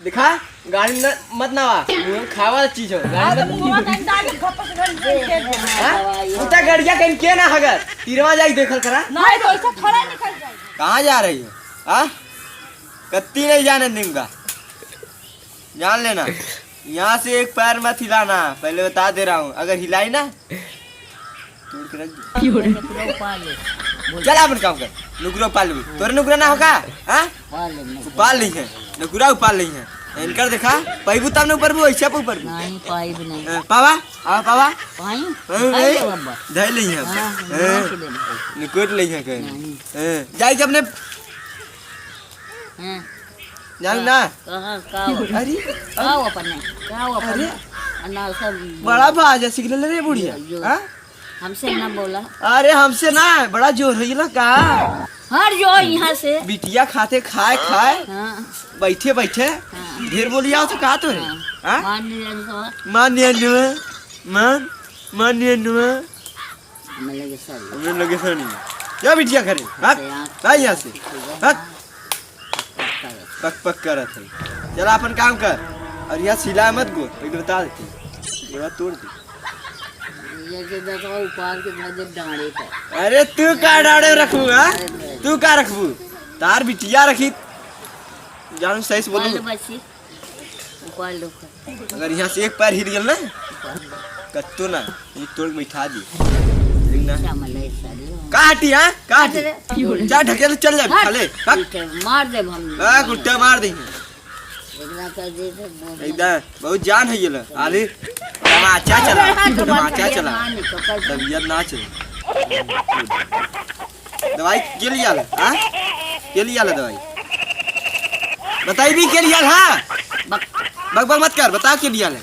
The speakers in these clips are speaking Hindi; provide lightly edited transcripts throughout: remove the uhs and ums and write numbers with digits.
दिखा गाड़ी में मत नावा खावा चीज हो गाड़ी में उता गड़िया कहीं के ना हगर तीरवा जाई देखल करा नहीं तो ऐसा खड़ा निकल जाए। कहाँ जा रही हो हाँ कत्ती नहीं जाने दूंगा जान लेना यहाँ से एक पैर मत हिलाना पहले बता दे रहा हूँ अगर हिलाई ना तोड़ के रख चल अपन काम कर नुकरा पाल तोरे नुकरा ना होगा हाँ पाल ली है नुकरा उपाल ली है इनकर देखा पैबू तब न ऊपर भी ऐसे ऊपर नहीं पाई भी नहीं पावा आ पावा पाई धै ली है निकोट ली है कहीं जाई जब ने जान ना अरे आओ अपन आओ अपन ना सब बड़ा बाजा सिग्नल रे बुढ़िया हां हमसे ना बोला। अरे हमसे ना बड़ा जोर है ना का हर जो यहाँ से बिटिया खाते खाए बैठे बैठे ढेर बोलिया तो कहा तो मान लगे सर नहीं क्या बिटिया करे यहाँ से पक पक कर चला अपन काम कर और यहाँ सिला मत गो तो बता देती ये बात तोड़ दी अरे तू का डाड़े रखू तू का रखबू तार बिटिया रखी जानू सही से बोलू अगर यहाँ से एक पैर हिल गया ना कत्तो ना ये तोड़ बैठा दी का हटी हाँ का हटी जा ढके तो चल जाए खाले मार दे हम गुट्टा मार देंगे एकदम बहुत जान है ये आले तमाचा चला तबीयत ना चले दवाई के लिए आला हाँ के लिए आला दवाई बताई भी के लिए आला हाँ बक मत कर बता के लिए आला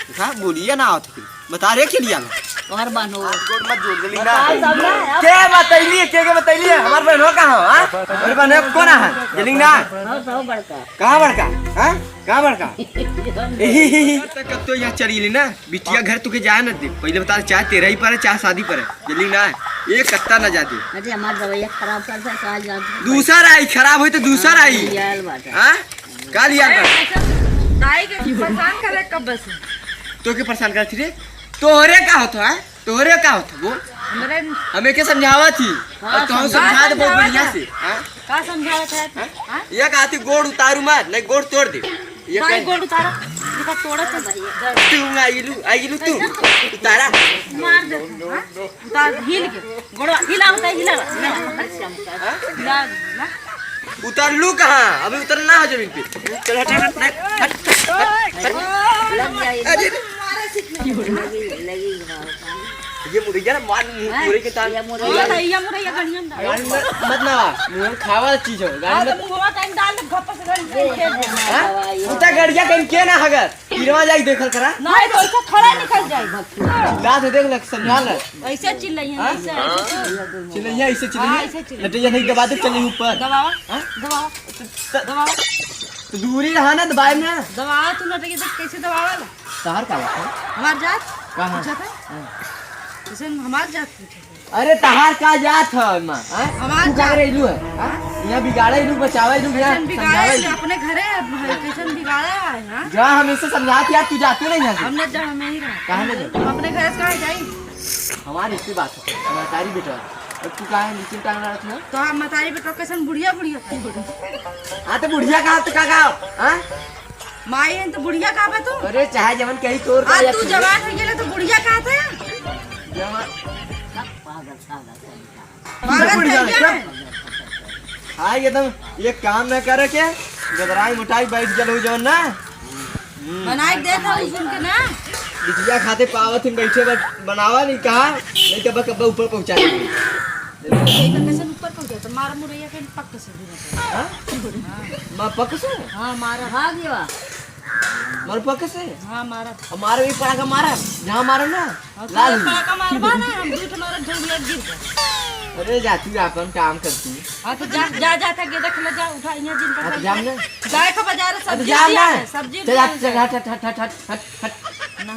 देखा बोलिए ना आओ बता रहे के लिए आला और बानो मत जोड़ जल्दी ना के बताइए के बताइए हमार बहन हो कहां हां अरे बहन कौन है जल्दी ना बड़का कहां बड़का हां कहां बड़का तक तो यहां चली ना बिटिया घर तुके जाए ना दे पहले बता चाहे तेरा ही पर है चाहे शादी पर है जल्दी ना ये कत्ता ना जाती अरे हमार दवाई खराब कर से कहा जाती दूसरा आई खराब हुई तो दूसरा आई हां का लिया काहे के परेशान करे कब बस तो के परेशान करती रे तोहरे का होता है तोहरे का होता वो हमें क्या समझावा थी और तो समझा दे बहुत बढ़िया से का समझावत है ये कहती गोड़ उतारू मत नहीं गोड़ तोड़ दे ये का गोड़ उतारा ये का तोड़ा तो तू आइलू तू उतारा मार दे उतार हिल के गोड़ हिला होता है हिला ना उतार लू कहां अभी उतरना है जमीन पे चल हट ये मुर्गिया मार मुर्गी के तार मुरैया बढ़िया मत ना मुंह खावा चीज हो गाड़ी में मुंहवा टाइम डाल दे घप से गड़ी उता गड़िया कहीं के ना हगर तीरवा जाई देखल करा नहीं तो ऐसा खड़ा निकल जाए दांत देख ले समझा ले ऐसे चिल्लाइए ऐसे चिल्लाइए ऐसे चिल्लाइए लटैया नहीं दबा दे चल ऊपर दबाओ तो दूरी रहा ना दबाए ना दबाओ तू लटैया तो कैसे दबावेला तार का हमार जात कहां जैसे हमार जात अरे तहार का जात है मां हमार जा रे इलू है यहां बिगाड़े इलू बचावे इलू यहां समझावे अपने घरे कैसन बिगाड़ा है हां जा हमेशा समझाती यार तू जाती नहीं यहां हमने जा हमें ही रहा कहां ले अपने घर से कहां जाई हमारी इसी बात है हमारी तारी बेटा अब तू कहां है नीचे टांग रहा था तो हम मतारी बेटा कैसन बुढ़िया हां तो बुढ़िया का तो का हां माई है तो बुढ़िया का बा तू अरे चाहे जवन कहीं तोर का तू जवान हो गेले तो बुढ़िया का था हाँ एकदम ये काम न करे के गदराई मोटाई बैठ गल हो जवन ना बनाई दे था सुन के ना बिटिया खाते पावत हम बैठे बनावा नहीं कहा नहीं तो बक ऊपर पहुंचा दे कैसे ऊपर पहुंचा तो मारा मुरैया के पक्का से हां मां पक्का से हां मारा भाग गया मार पक्का से हां मारा हमारे भी पड़ा का मारा जहां मारा ना लाल पड़ा का मारवा ना हम झूठ मारा झोलिया गिर गया अरे जाती अपन काम करती हां तो जा जाता के देख ले जा उठा यहां जिन पर जाम ना जाए का बाजार सब्जी सब्जी चल हट ना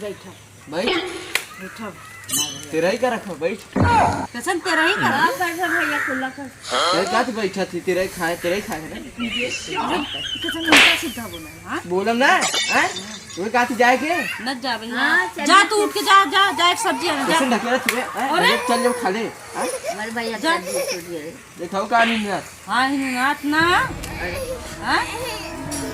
बैठा बैठा तेरा ही का रखो बैठ। कैसन तेरा ही करा भैया खुला कर तेरे का तो बैठा थी तेरा ही खाए ना। कैसन उल्टा सीधा बोला हां बोलम ना हैं तुम्हें का जाए के न जा भाई हाँ, जा तू उठ के जा जा जा एक सब्जी आना जा कैसे ढकेला तुझे अरे! चल जाओ खा ले हैं? हमारे भैया जा। कर दिए देखाओ का नहीं ना हां हिनात ना हां